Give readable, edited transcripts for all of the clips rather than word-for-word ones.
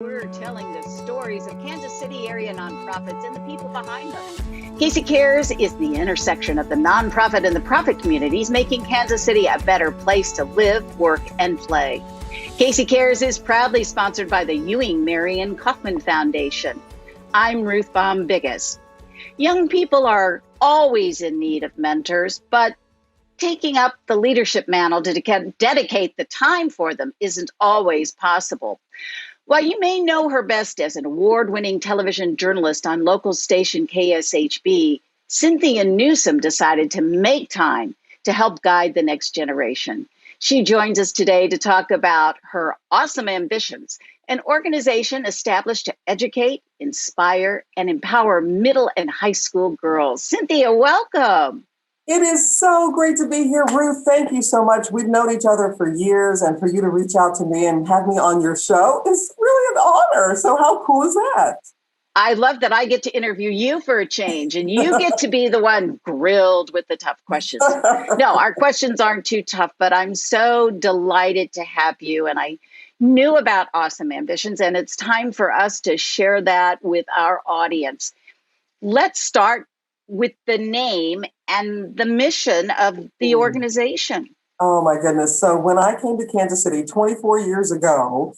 We're telling the stories of Kansas City area nonprofits and the people behind them. Casey Cares is the intersection of the nonprofit and the profit communities, making Kansas City a better place to live, work, and play. Casey Cares is proudly sponsored by the Ewing Marion Kaufman Foundation. I'm Ruth Baum Biggis. Young people are always in need of mentors, but taking up the leadership mantle to dedicate the time for them isn't always possible. While you may know her best as an award-winning television journalist on local station KSHB, Cynthia Newsome decided to make time to help guide the next generation. She joins us today to talk about her Awesome Ambitions, an organization established to educate, inspire, and empower middle and high school girls. Cynthia, welcome. It is so great to be here, Ruth. Thank you so much. We've known each other for years, and for you to reach out to me and have me on your show is really an honor. So how cool is that? I love that I get to interview you for a change, and you get to be the one grilled with the tough questions. No, our questions aren't too tough, but I'm so delighted to have you. And I knew about Awesome Ambitions, and it's time for us to share that with our audience. Let's start with the name and the mission of the organization. Oh, my goodness. So when I came to Kansas City 24 years ago,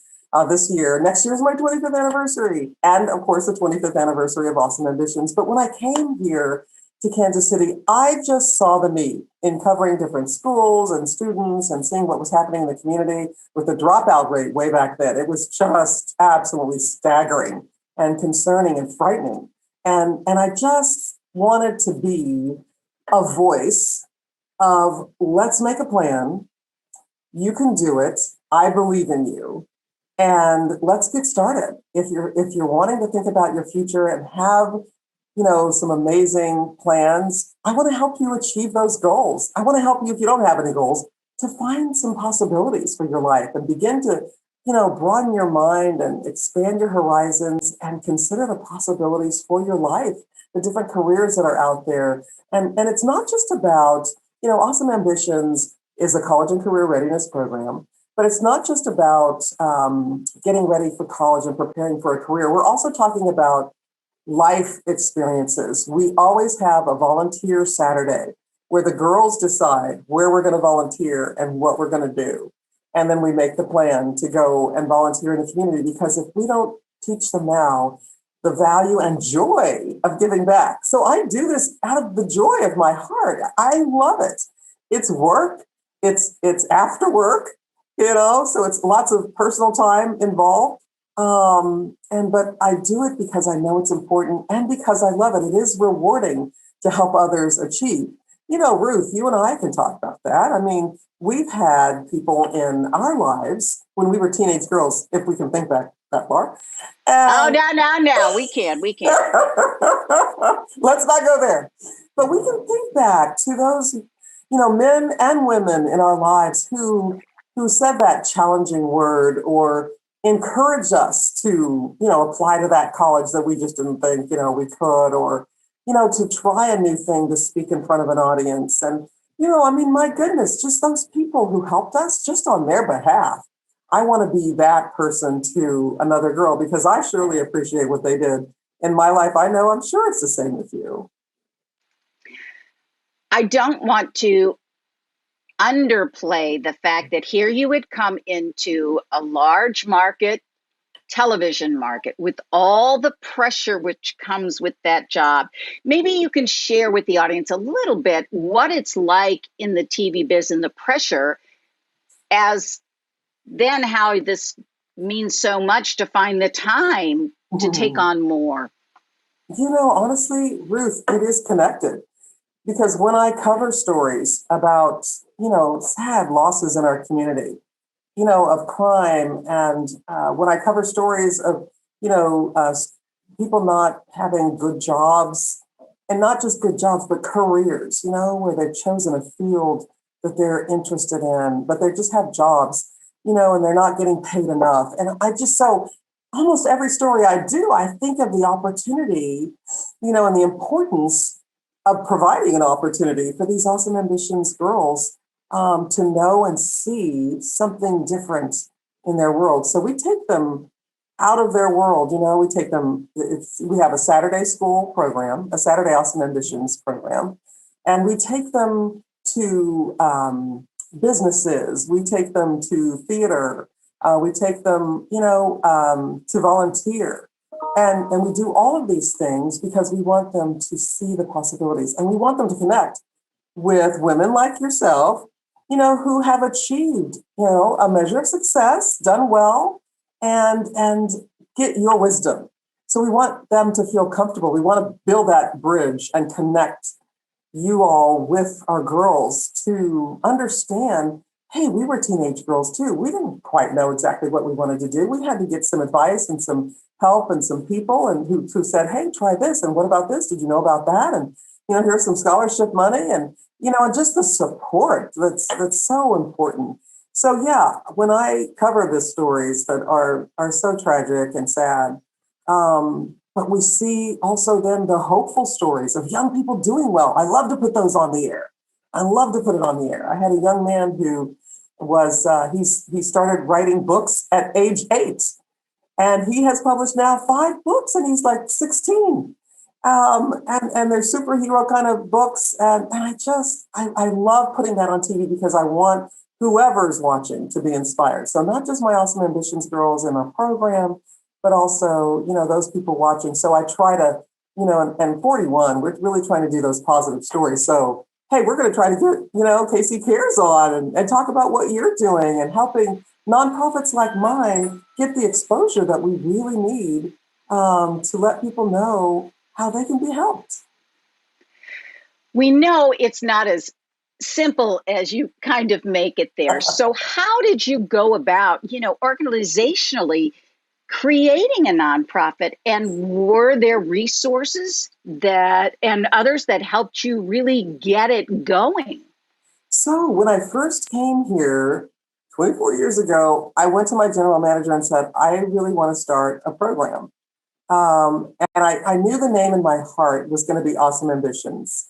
this year, next year is my 25th anniversary, and of course, the 25th anniversary of Awesome Ambitions. But when I came here to Kansas City, I just saw the need in covering different schools and students and seeing what was happening in the community with the dropout rate way back then. It was just absolutely staggering and concerning and frightening. And I just wanted to be a voice of let's make a plan. You can do it. I believe in you. And let's get started. If you're wanting to think about your future and have, some amazing plans, I want to help you achieve those goals. I want to help you, if you don't have any goals, to find some possibilities for your life and begin to, broaden your mind and expand your horizons and consider the possibilities for your life, the different careers that are out there. And it's not just about, Awesome Ambitions is a college and career readiness program, but it's not just about getting ready for college and preparing for a career. We're also talking about life experiences. We always have a volunteer Saturday where the girls decide where we're going to volunteer and what we're going to do. And then we make the plan to go and volunteer in the community, because if we don't teach them now the value and joy of giving back. So I do this out of the joy of my heart. I love it. It's work. It's after work, so it's lots of personal time involved. But I do it because I know it's important and because I love it. It is rewarding to help others achieve. Ruth, you and I can talk about that. I mean, we've had people in our lives when we were teenage girls, if we can think back that far. No, we can. Let's not go there. But we can think back to those, men and women in our lives who said that challenging word or encouraged us to, apply to that college that we just didn't think, we could, or, to try a new thing, to speak in front of an audience. And, my goodness, just those people who helped us just on their behalf. I want to be that person to another girl because I surely appreciate what they did in my life. I'm sure it's the same with you. I don't want to underplay the fact that here you would come into a large market, television market, with all the pressure which comes with that job. Maybe you can share with the audience a little bit what it's like in the TV biz and the pressure, as then how this means so much to find the time to take on more. Honestly, Ruth, it is connected. Because when I cover stories about, sad losses in our community, of crime, and when I cover stories of, people not having good jobs, and not just good jobs, but careers, where they've chosen a field that they're interested in, but they just have jobs, and they're not getting paid enough. And almost every story I do, I think of the opportunity, and the importance of providing an opportunity for these Awesome Ambitions girls to know and see something different in their world. So we take them out of their world. We take them, we have a Saturday school program, a Saturday Awesome Ambitions program, and we take them to businesses, we take them to theater, we take them, to volunteer. And we do all of these things because we want them to see the possibilities, and we want them to connect with women like yourself, who have achieved, a measure of success, done well, and get your wisdom. So we want them to feel comfortable. We want to build that bridge and connect you all with our girls to understand, hey, we were teenage girls too. We didn't quite know exactly what we wanted to do. We had to get some advice and some help and some people and who said, hey, try this. And what about this? Did you know about that? And, here's some scholarship money and, and just the support that's so important. So yeah, when I cover the stories that are so tragic and sad, but we see also then the hopeful stories of young people doing well. I love to put those on the air. I love to put it on the air. I had a young man who was, he started writing books at age 8, and he has published now 5 books, and he's like 16. And they're superhero kind of books. And I love putting that on TV because I want whoever's watching to be inspired. So not just my Awesome Ambitions girls in our program, but also, those people watching. So I try to, and 41, we're really trying to do those positive stories. So, hey, we're going to try to get, Casey Cares on and talk about what you're doing and helping nonprofits like mine get the exposure that we really need to let people know how they can be helped. We know it's not as simple as you kind of make it there. So how did you go about, organizationally creating a nonprofit, and were there resources and others that helped you really get it going? So when I first came here 24 years ago, I went to my general manager and said, I really want to start a program. And I knew the name in my heart was going to be Awesome Ambitions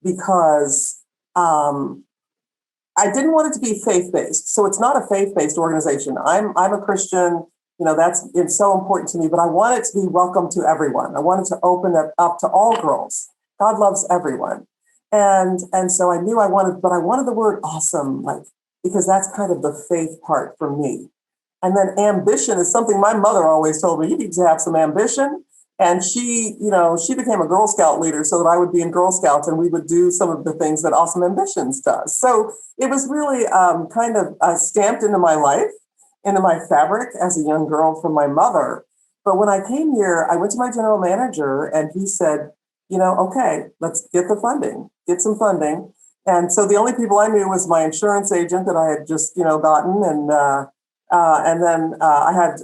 because I didn't want it to be faith-based. So it's not a faith-based organization. I'm a Christian. It's so important to me, but I want it to be welcome to everyone. I wanted to open it up to all girls. God loves everyone. And so I knew I wanted the word awesome, because that's kind of the faith part for me. And then ambition is something my mother always told me, you need to have some ambition. And she became a Girl Scout leader so that I would be in Girl Scouts and we would do some of the things that Awesome Ambitions does. So it was really kind of stamped into my life, into my fabric as a young girl from my mother. But when I came here, I went to my general manager and he said, okay, let's get get some funding. And so the only people I knew was my insurance agent that I had just, gotten. And then I had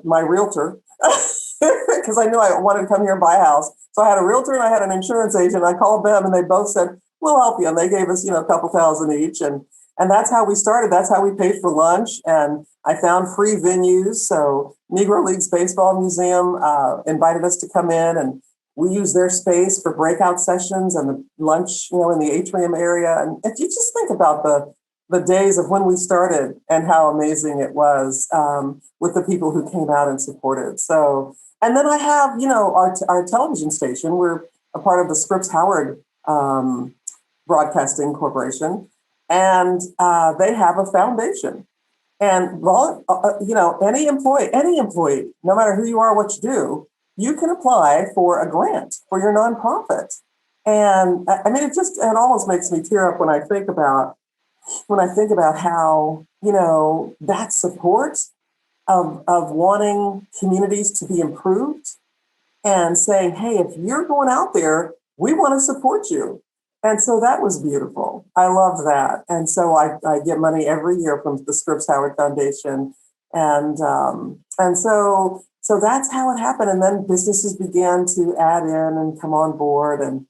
my realtor because I knew I wanted to come here and buy a house. So I had a realtor and I had an insurance agent. I called them and they both said, we'll help you. And they gave us, a couple thousand each. And that's how we started. That's how we paid for lunch. And I found free venues. So Negro Leagues Baseball Museum invited us to come in, and we used their space for breakout sessions and the lunch, in the atrium area. And if you just think about the days of when we started and how amazing it was with the people who came out and supported. So, and then I have, our television station. We're a part of the Scripps Howard Broadcasting Corporation. And they have a foundation, and any employee, no matter who you are, what you do, you can apply for a grant for your nonprofit. And I mean, it almost makes me tear up when I think about how, that support of wanting communities to be improved and saying, hey, if you're going out there, we want to support you. And so that was beautiful. I love that. And so I get money every year from the Scripps Howard Foundation. And so that's how it happened. And then businesses began to add in and come on board. And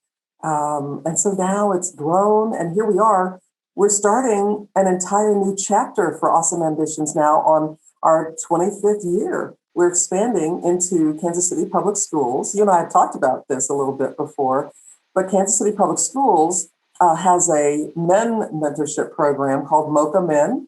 so now it's grown. And here we are. We're starting an entire new chapter for Awesome Ambitions now on our 25th year. We're expanding into Kansas City Public Schools. You and I have talked about this a little bit before. But Kansas City Public Schools has a men mentorship program called Mocha Men.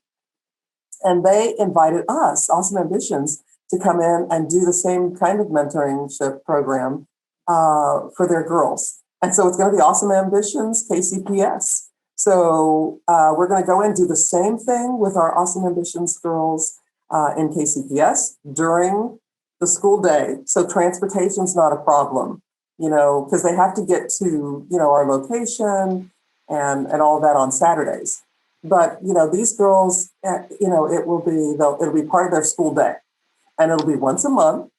And they invited us, Awesome Ambitions, to come in and do the same kind of mentorship program for their girls. And so it's going to be Awesome Ambitions KCPS. So we're going to go in and do the same thing with our Awesome Ambitions girls in KCPS during the school day. So transportation's not a problem, because they have to get to, our location and all that on Saturdays. But, these girls, it'll be part of their school day, and it'll be once a month.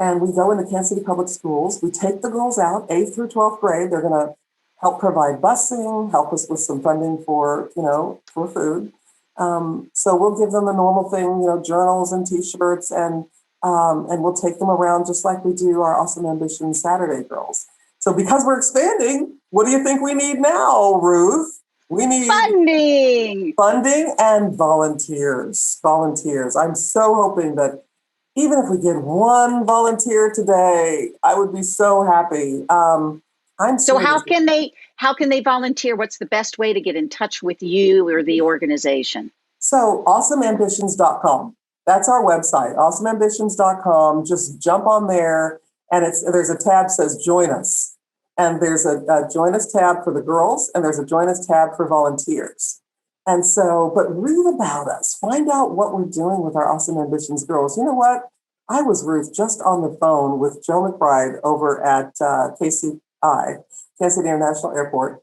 And we go into Kansas City Public Schools. We take the girls out, 8th through 12th grade. They're going to help provide busing, help us with some funding for food. So we'll give them the normal thing, journals and T-shirts, and we'll take them around just like we do our Awesome Ambition Saturday girls. So because we're expanding, what do you think we need now, Ruth? We need funding and volunteers. I'm so hoping that even if we get one volunteer today, I would be so happy. So how can they volunteer? What's the best way to get in touch with you or the organization? So awesomeambitions.com. That's our website, awesomeambitions.com. Just jump on there, and there's a tab that says Join Us. And there's a Join Us tab for the girls, and there's a Join Us tab for volunteers. And so, but read about us. Find out what we're doing with our Awesome Ambitions girls. You know what? I was, Ruth, just on the phone with Joe McBride over at KCI, Kansas City International Airport.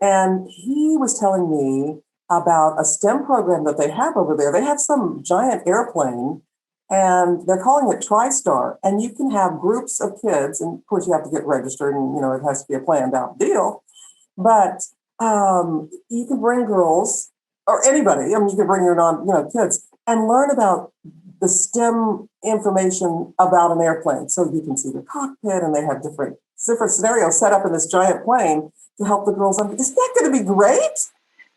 And he was telling me about a STEM program that they have over there. They have some giant airplane, and they're calling it TriStar. And you can have groups of kids, and of course you have to get registered, and it has to be a planned out deal. But you can bring girls or anybody. You can bring your kids and learn about the STEM information about an airplane. So you can see the cockpit, and they have different scenarios set up in this giant plane to help the girls. Isn't that going to be great?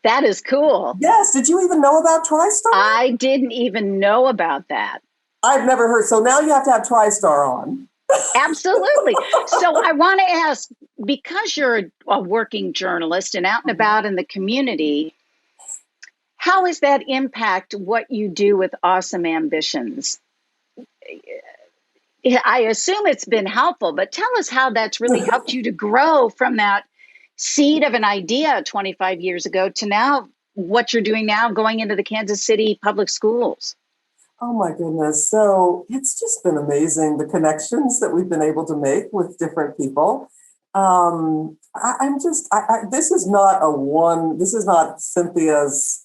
That is cool. Yes. Did you even know about TriStar? I didn't even know about that. I've never heard. So now you have to have TriStar on. Absolutely. So I want to ask, because you're a working journalist and out and about in the community, how does that impact what you do with Awesome Ambitions? I assume it's been helpful, but tell us how that's really helped you to grow from that seed of an idea 25 years ago to now what you're doing now, going into the Kansas City public schools. Oh my goodness. So it's just been amazing, the connections that we've been able to make with different people. This is not Cynthia's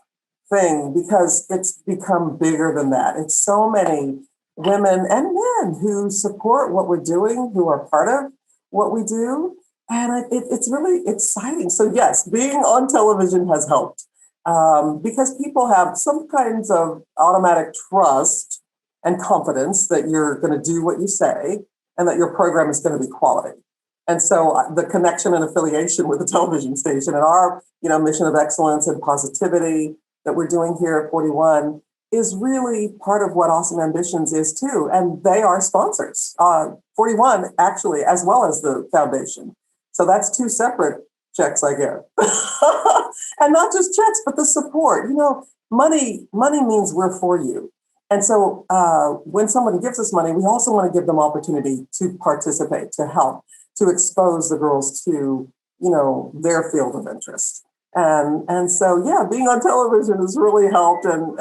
thing, because it's become bigger than that. It's so many women and men who support what we're doing, who are part of what we do. And it's really exciting. So yes, being on television has helped. Because people have some kinds of automatic trust and confidence that you're going to do what you say and that your program is going to be quality. And so the connection and affiliation with the television station and our, mission of excellence and positivity that we're doing here at 41 is really part of what Awesome Ambitions is too. And they are sponsors, 41 actually, as well as the foundation. So that's two separate checks I get. And not just checks, but the support. Money means we're for you. And so when somebody gives us money, we also want to give them opportunity to participate, to help, to expose the girls to, their field of interest. And so, yeah, being on television has really helped. And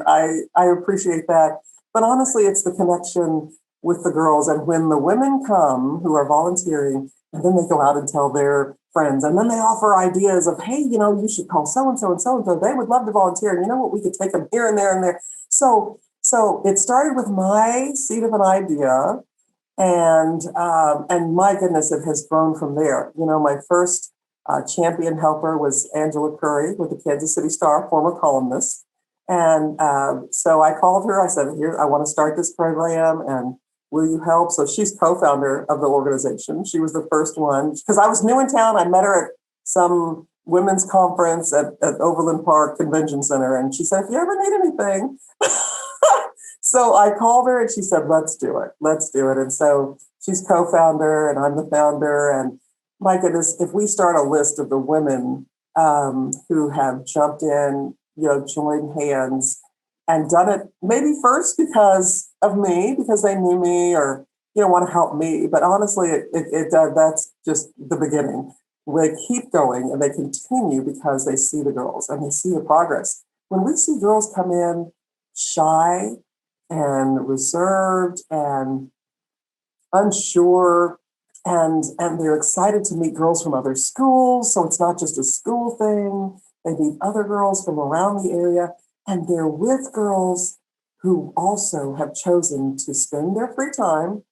I appreciate that. But honestly, it's the connection with the girls. And when the women come who are volunteering, and then they go out and tell their friends, and then they offer ideas of, hey, you should call so-and-so and so-and-so. They would love to volunteer. And you know what? We could take them here and there and there. So it started with my seed of an idea. And my goodness, it has grown from there. My first champion helper was Angela Curry with the Kansas City Star, former columnist. And so I called her. I said, here, I want to start this program. And will you help? So she's co-founder of the organization. She was the first one, because I was new in town. I met her at some women's conference at Overland Park Convention Center. And she said, if you ever need anything. So I called her and she said, let's do it. Let's do it. And so she's co-founder and I'm the founder. And my goodness, if we start a list of the women who have jumped in, joined hands, and done it maybe first because of me, because they knew me or, want to help me. But honestly, that's just the beginning. They keep going and they continue because they see the girls and they see the progress. When we see girls come in shy and reserved and unsure, and they're excited to meet girls from other schools, so it's not just a school thing. They meet other girls from around the area, and they're with girls who also have chosen to spend their free time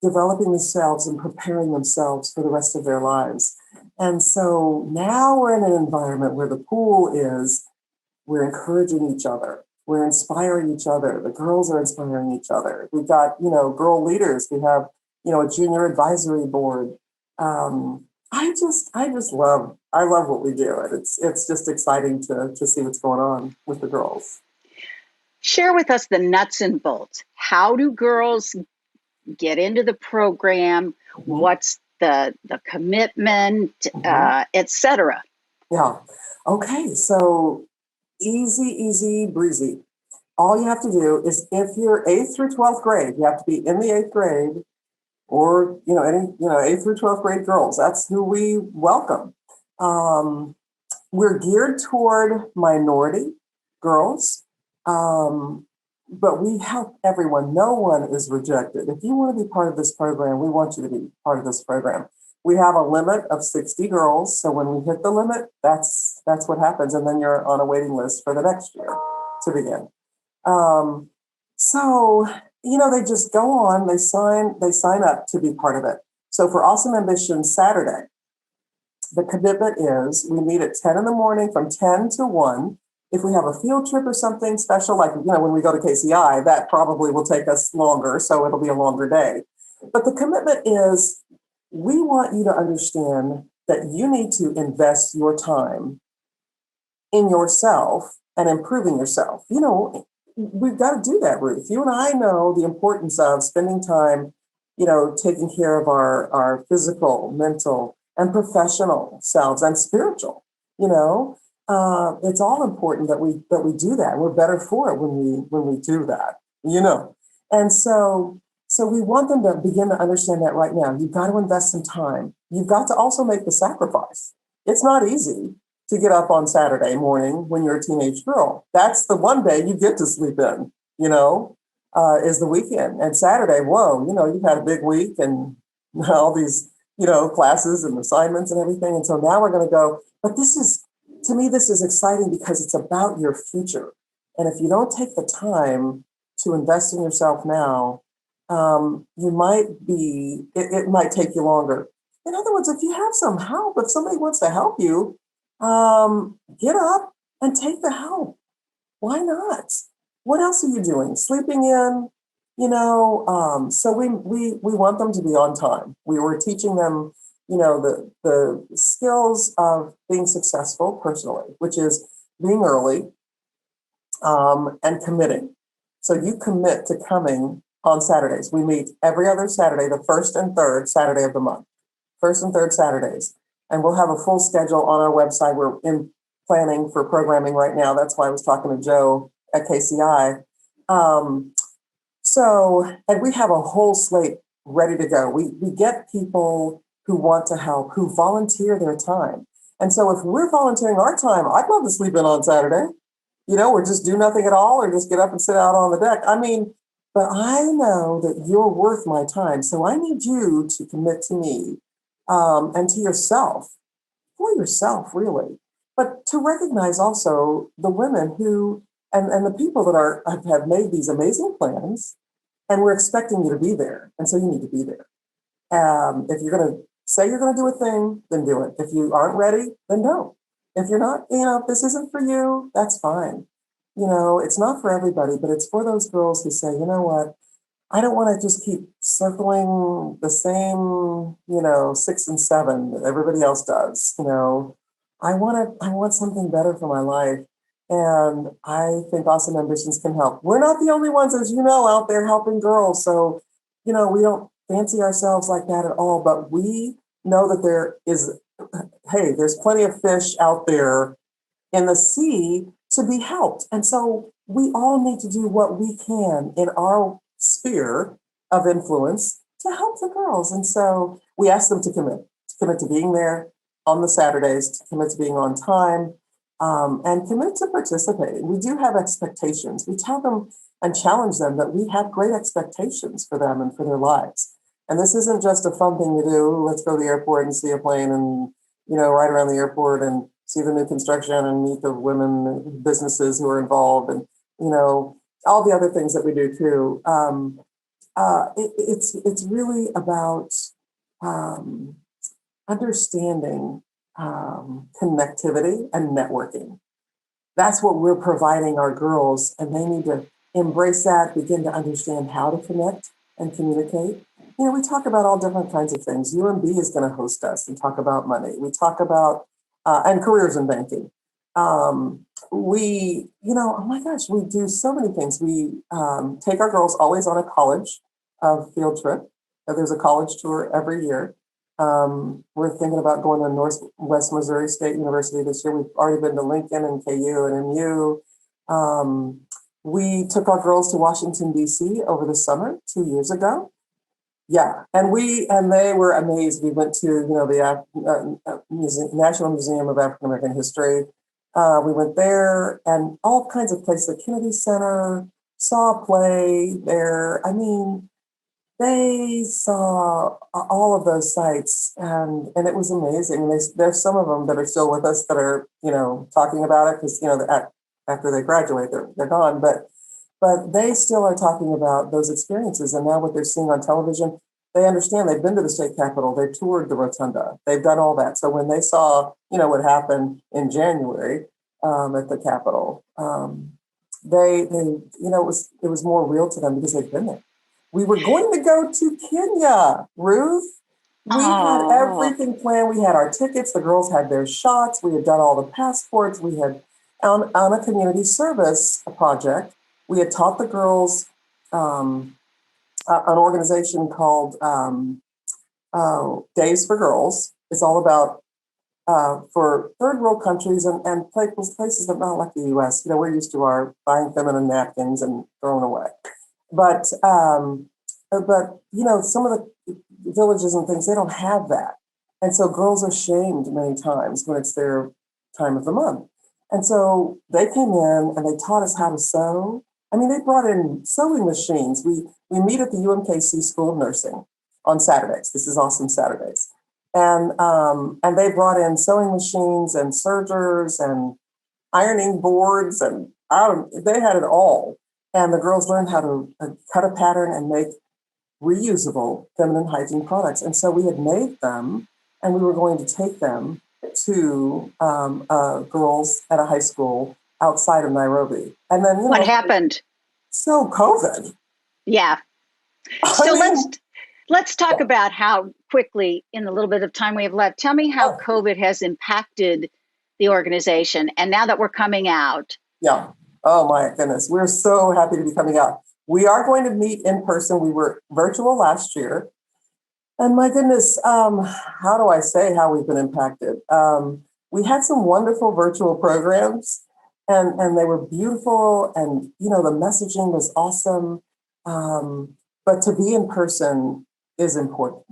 developing themselves and preparing themselves for the rest of their lives. And so now we're in an environment where the pool is, we're encouraging each other. We're inspiring each other. The girls are inspiring each other. We've got, girl leaders. We have, a junior advisory board. I love what we do. And it's just exciting to see what's going on with the girls. Share with us the nuts and bolts. How do girls get into the program? Mm-hmm. What's the commitment, et cetera? Yeah. Okay. So easy, breezy. All you have to do is, if you're 8th through 12th grade, you have to be in the 8th grade, or, any, 8th through 12th grade girls. That's who we welcome. We're geared toward minority girls, but we help everyone. No one is rejected. If you want to be part of this program, we want you to be part of this program. We have a limit of 60 girls. So when we hit the limit, that's what happens. And then you're on a waiting list for the next year to begin. So, they just go on, they sign up to be part of it. So for Awesome Ambition Saturday, the commitment is we meet at 10 in the morning from 10 to 1. If we have a field trip or something special, like, when we go to KCI, that probably will take us longer. So it'll be a longer day. But the commitment is, we want you to understand that you need to invest your time in yourself and improving yourself. We've got to do that, Ruth. You and I know the importance of spending time, taking care of our physical, mental, and professional selves, and spiritual. It's all important that we do that. We're better for it when we do that. And so we want them to begin to understand that right now. You've got to invest some time. You've got to also make the sacrifice. It's not easy to get up on Saturday morning when you're a teenage girl. That's the one day you get to sleep in, is the weekend. And Saturday, whoa, you've had a big week and all these, classes and assignments and everything. And so now we're going to go, but this is exciting because it's about your future. And if you don't take the time to invest in yourself now, it might take you longer. In other words, if you have some help, if somebody wants to help you, get up and take the help. Why not? What else are you doing? Sleeping in, so we want them to be on time. We were teaching them, the skills of being successful personally, which is being early, and committing. So you commit to coming on Saturdays. We meet every other Saturday, the first and third Saturday of the month, first and third Saturdays. And we'll have a full schedule on our website. We're in planning for programming right now. That's why I was talking to Joe at KCI. And we have a whole slate ready to go. We get people who want to help, who volunteer their time. And so if we're volunteering our time, I'd love to sleep in on Saturday, or just do nothing at all, or just get up and sit out on the deck. But I know that you're worth my time. So I need you to commit to me, and to yourself, for yourself, really. But to recognize also the women who, and the people that have made these amazing plans, and we're expecting you to be there. And so you need to be there. If you're going to say you're going to do a thing, then do it. If you aren't ready, then don't. If you're not, if this isn't for you, that's fine. It's not for everybody, but it's for those girls who say, you know what, I don't want to just keep circling the same, 6 and 7 that everybody else does. I want something better for my life. And I think Awesome Ambitions can help. We're not the only ones, as you know, out there helping girls. So, we don't fancy ourselves like that at all, but we know that there's plenty of fish out there in the sea to be helped. And so we all need to do what we can in our sphere of influence to help the girls. And so we ask them to commit to being there on the Saturdays, to commit to being on time, and commit to participating. We do have expectations. We tell them and challenge them that we have great expectations for them and for their lives. And this isn't just a fun thing to do. Let's go to the airport and see a plane and, ride around the airport and see the new construction and meet the women businesses who are involved and, all the other things that we do too. It's really about understanding connectivity and networking. That's what we're providing our girls, and they need to embrace that, begin to understand how to connect and communicate. We talk about all different kinds of things. UMB is going to host us and talk about money. We talk about, and careers in banking. Oh my gosh, we do so many things. We take our girls always on a college field trip. There's a college tour every year. We're thinking about going to Northwest Missouri State University this year. We've already been to Lincoln and KU and MU. We took our girls to Washington, D.C. over the summer 2 years ago. Yeah, and they were amazed. We went to the National Museum of African American History. We went there and all kinds of places. The Kennedy Center, saw a play there. I mean, they saw all of those sites, and it was amazing. There's some of them that are still with us that are talking about it because after they graduate they're gone, but they still are talking about those experiences. And now what they're seeing on television, they understand. They've been to the state capitol, they've toured the rotunda, they've done all that. So when they saw what happened in January at the Capitol, it was more real to them because they've been there. We were going to go to Kenya, Ruth. We had everything planned. We had our tickets. The girls had their shots. We had done all the passports. We had on a community service project. We had taught the girls an organization called Days for Girls. It's all about for third world countries and places that not like the U.S. We're used to our buying feminine napkins and throwing away. But some of the villages and things, they don't have that. And so girls are shamed many times when it's their time of the month. And so they came in and they taught us how to sew. I mean, they brought in sewing machines. We meet at the UMKC School of Nursing on Saturdays. This is Awesome Saturdays. And they brought in sewing machines and sergers and ironing boards, and they had it all. And the girls learned how to cut a pattern and make reusable feminine hygiene products. And so we had made them, and we were going to take them to girls at a high school outside of Nairobi. And then what happened? So COVID. Yeah. So let's talk about how quickly, in the little bit of time we have left, tell me how COVID has impacted the organization. And now that we're coming out. Yeah. Oh my goodness. We're so happy to be coming out. We are going to meet in person. We were virtual last year. And my goodness, how do I say how we've been impacted? We had some wonderful virtual programs, and they were beautiful. And, the messaging was awesome. But to be in person is important.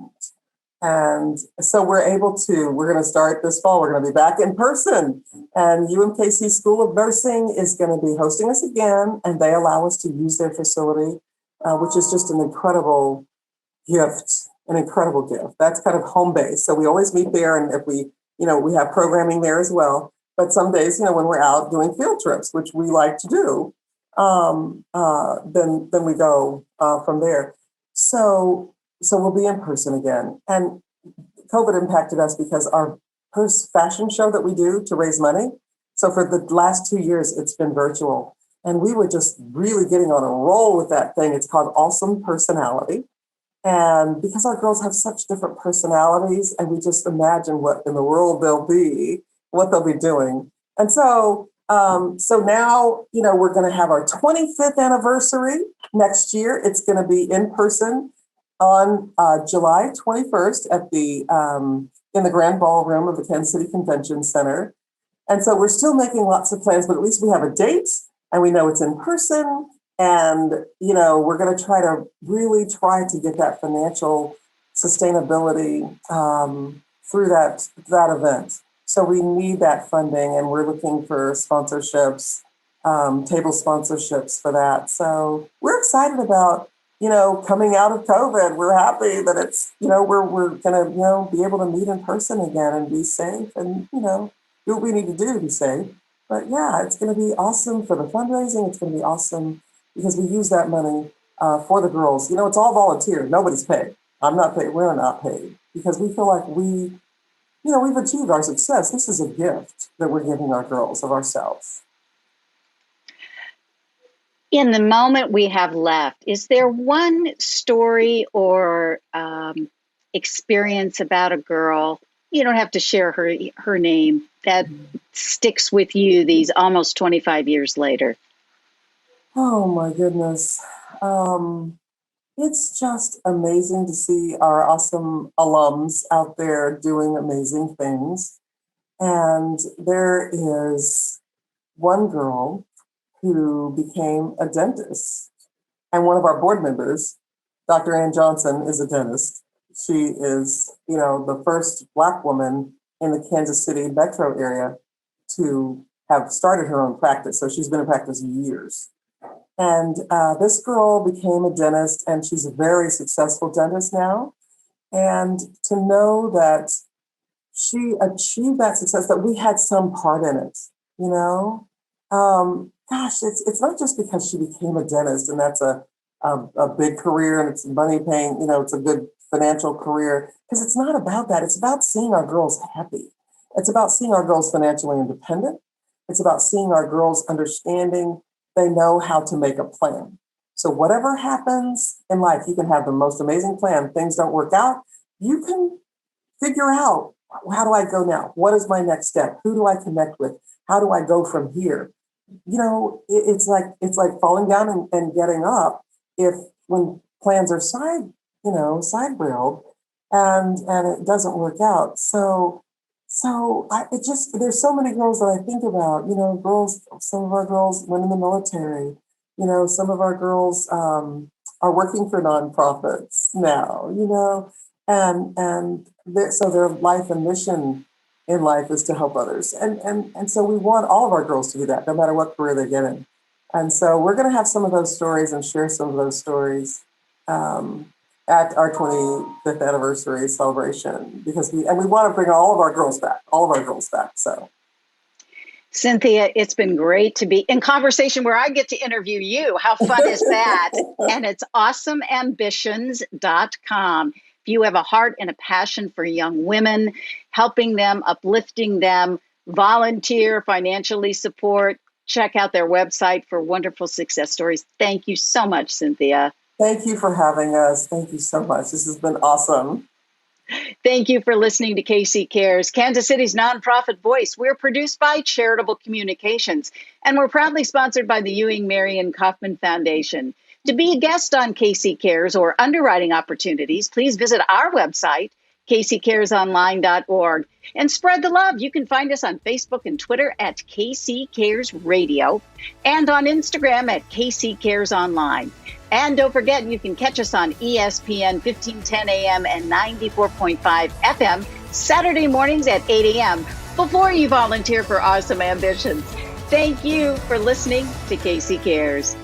And so we're going to start this fall. We're going to be back in person. And UMKC School of Nursing is going to be hosting us again. And they allow us to use their facility, which is just an incredible gift. That's kind of home base. So we always meet there. And if we have programming there as well. But some days, when we're out doing field trips, which we like to do, then we go from there. So we'll be in person again. And COVID impacted us because our first fashion show that we do to raise money. So for the last 2 years, it's been virtual. And we were just really getting on a roll with that thing. It's called Awesome Personality. And because our girls have such different personalities, and we just imagine what in the world what they'll be doing. And so now, we're going to have our 25th anniversary next year. It's going to be in person on July 21st at in the Grand Ballroom of the Kansas City Convention Center. And so we're still making lots of plans, but at least we have a date and we know it's in person. And, you know, we're going to try to get that financial sustainability through that event. So we need that funding, and we're looking for sponsorships, table sponsorships for that. So we're excited about, you know, coming out of COVID. We're happy that it's, you know, we're going to, you know, be able to meet in person again and be safe and, you know, do what we need to do to be safe. But yeah, it's going to be awesome for the fundraising. It's going to be awesome because we use that money for the girls. You know, it's all volunteer. Nobody's paid. I'm not paid. We're not paid because we feel like we've achieved our success. This is a gift that we're giving our girls of ourselves. In the moment we have left, is there one story or experience about a girl, you don't have to share her name, that sticks with you these almost 25 years later? Oh my goodness. It's just amazing to see our awesome alums out there doing amazing things. And there is one girl who became a dentist. And one of our board members, Dr. Ann Johnson, is a dentist. She is, you know, the first Black woman in the Kansas City metro area to have started her own practice. So she's been in practice years. And this girl became a dentist, and she's a very successful dentist now. And to know that she achieved that success, that we had some part in it, you know, gosh, it's not just because she became a dentist and that's a big career and it's money paying, you know, it's a good financial career, because it's not about that. It's about seeing our girls happy. It's about seeing our girls financially independent. It's about seeing our girls understanding they know how to make a plan. So whatever happens in life, you can have the most amazing plan. Things don't work out. You can figure out, how do I go now? What is my next step? Who do I connect with? How do I go from here? You know, it's like falling down and getting up when plans are side railed and it doesn't work out. So there's so many girls that I think about, you know, some of our girls went in the military, you know, some of our girls are working for nonprofits now, you know, and so their life and mission in life is to help others. And so we want all of our girls to do that, no matter what career they get in. And so we're going to have some of those stories and share some of those stories at our 25th anniversary celebration, because we want to bring all of our girls back. So, Cynthia, it's been great to be in conversation where I get to interview you. How fun is that? And it's awesomeambitions.com. If you have a heart and a passion for young women, helping them, uplifting them, volunteer, financially support, check out their website for wonderful success stories. Thank you so much, Cynthia. Thank you for having us. Thank you so much. This has been awesome. Thank you for listening to KC Cares, Kansas City's nonprofit voice. We're produced by Charitable Communications, and we're proudly sponsored by the Ewing Marion Kauffman Foundation. To be a guest on KC Cares or underwriting opportunities, please visit our website, kccaresonline.org, and spread the love. You can find us on Facebook and Twitter at KC Cares Radio and on Instagram at KC Cares Online. And don't forget, you can catch us on ESPN 1510 AM and 94.5 FM Saturday mornings at 8 a.m. before you volunteer for Awesome Ambitions. Thank you for listening to KC Cares.